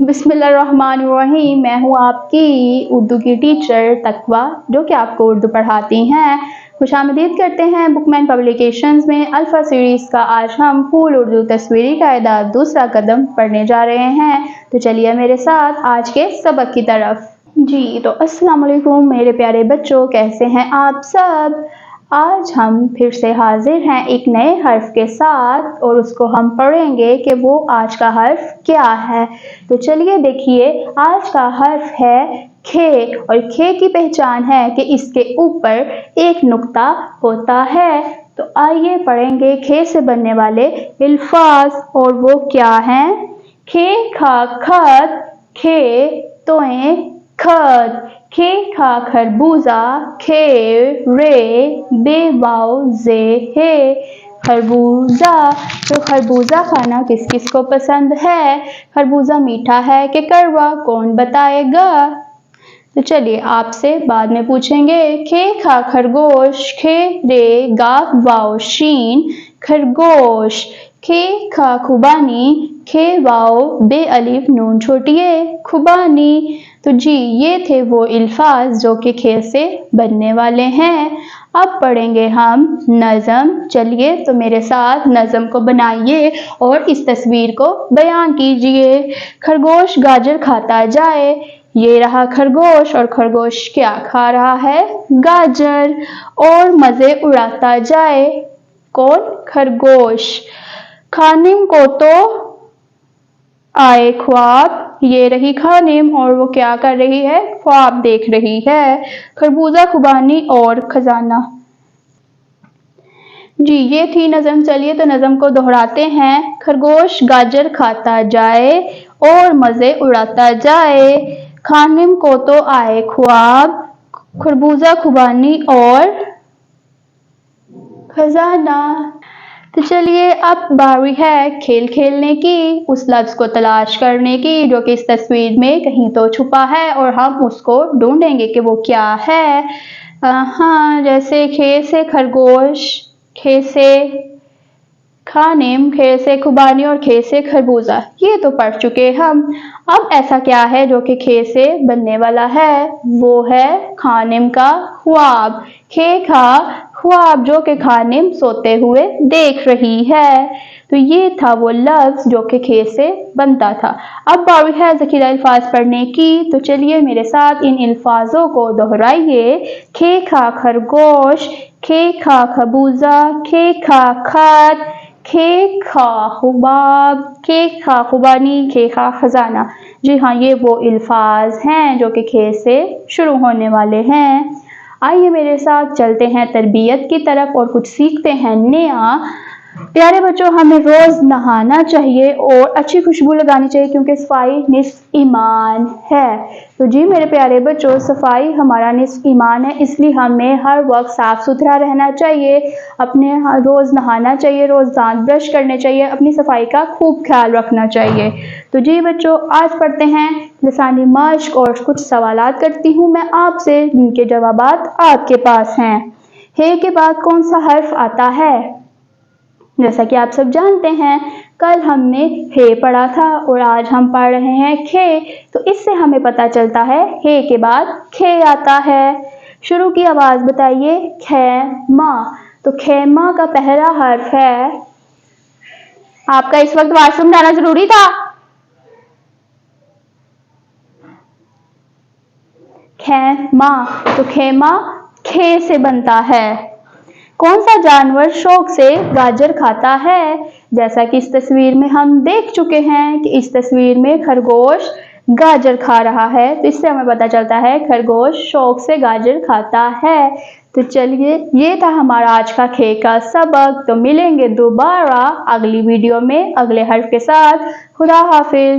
बिस्मिल्लाहिर्रहमानिर्रहीम। मैं हूँ आपकी उर्दू की टीचर तकवा, जो कि आपको उर्दू पढ़ाती हैं। खुशामदीद करते हैं बुकमैन पब्लिकेशंस में अल्फ़ा सीरीज़ का। आज हम फुल उर्दू तस्वीरी कायदा दूसरा कदम पढ़ने जा रहे हैं। तो चलिए मेरे साथ आज के सबक की तरफ। जी तो अस्सलाम वालेकुम मेरे प्यारे बच्चों, कैसे हैं आप सब। आज हम फिर से हाजिर हैं एक नए हर्फ के साथ और उसको हम पढ़ेंगे कि वो आज का हर्फ क्या है। तो चलिए देखिए, आज का हर्फ है खे। और खे की पहचान है कि इसके ऊपर एक नुक्ता होता है। तो आइए पढ़ेंगे खे से बनने वाले अल्फाज, और वो क्या हैं। खे खा खत, खे तोए खत, खे खा खरबूजा, खे रे बेवाओ जे हे खरबूजा। तो खरबूजा खाना किस किस को पसंद है। खरबूजा मीठा है कि कड़वा, कौन बताएगा। तो चलिए आपसे बाद में पूछेंगे। खे खा खरगोश, खे रे गाफ वाओ शीन खरगोश, खे खा खुबानी, खे वाओ बे अलिफ नून छोटिए खुबानी। तो जी ये थे वो अल्फाज जो कि खे से बनने वाले हैं। अब पढ़ेंगे हम नज़म। चलिए तो मेरे साथ नज़म को बनाइए और इस तस्वीर को बयान कीजिए। खरगोश गाजर खाता जाए, ये रहा खरगोश और खरगोश क्या खा रहा है, गाजर। और मज़े उड़ाता जाए, कौन, खरगोश। खानिम को तो आए ख्वाब, ये रही खानिम और वो क्या कर रही है, ख्वाब देख रही है। खरबूजा खुबानी और खजाना। जी ये थी नज़म। चलिए तो नज़म को दोहराते हैं। खरगोश गाजर खाता जाए और मज़े उड़ाता जाए, खानिम को तो आए ख्वाब, खरबूजा खुबानी और खजाना। तो चलिए अब बारी है खेल खेलने की, उस लफ्ज़ को तलाश करने की जो कि इस तस्वीर में कहीं तो छुपा है और हम उसको ढूंढेंगे कि वो क्या है। हाँ, जैसे खे से खरगोश, खे से खानिम, खे से खुबानी और खे से खरबूजा, ये तो पढ़ चुके हम। अब ऐसा क्या है जो कि खे से बनने वाला है, वो है खानिम का ख्वाब। खे खा ख्वाब, जो कि खानिम सोते हुए देख रही है। तो ये था वो लफ्ज़ जो कि खे से बनता था। अब बारी है ज़ख़ीरा अल्फाज पढ़ने की। तो चलिए मेरे साथ इन अल्फाजों को दोहराइए। खे खा खरगोश, खे खा खरबूजा, खे खा खत, खे खा हुबाब, खे खा खुबानी, खे खा खजाना। जी हाँ, ये वो अल्फाज हैं जो कि खे से शुरू होने वाले हैं। आइए मेरे साथ चलते हैं तरबियत की तरफ और कुछ सीखते हैं नया। प्यारे बच्चों, हमें रोज़ नहाना चाहिए और अच्छी खुशबू लगानी चाहिए, क्योंकि सफाई निस्फ़ ईमान है। तो जी मेरे प्यारे बच्चों, सफाई हमारा निस्फ़ ईमान है, इसलिए हमें हर वक्त साफ़ सुथरा रहना चाहिए। अपने रोज़ नहाना चाहिए, रोज़ दांत ब्रश करने चाहिए, अपनी सफाई का खूब ख्याल रखना चाहिए। तो जी बच्चों, आज पढ़ते हैं लिसानी मश्क और कुछ सवालात करती हूँ मैं आपसे, जिनके जवाबात आपके पास हैं। हे के बाद कौन सा हर्फ आता है। जैसा कि आप सब जानते हैं, कल हमने हे पढ़ा था और आज हम पढ़ रहे हैं खे। तो इससे हमें पता चलता है हे के बाद खे आता है। शुरू की आवाज़ बताइए, खैमा। तो खैमा का पहला हर्फ है। आपका इस वक्त वॉशरूम जाना जरूरी था। खैमा, तो खैमा खे से बनता है। कौन सा जानवर शौक से गाजर खाता है। जैसा कि इस तस्वीर में हम देख चुके हैं कि इस तस्वीर में खरगोश गाजर खा रहा है, तो इससे हमें पता चलता है खरगोश शौक से गाजर खाता है। तो चलिए, ये था हमारा आज का खे का सबक। तो मिलेंगे दोबारा अगली वीडियो में अगले हर्फ के साथ। खुदा हाफिज।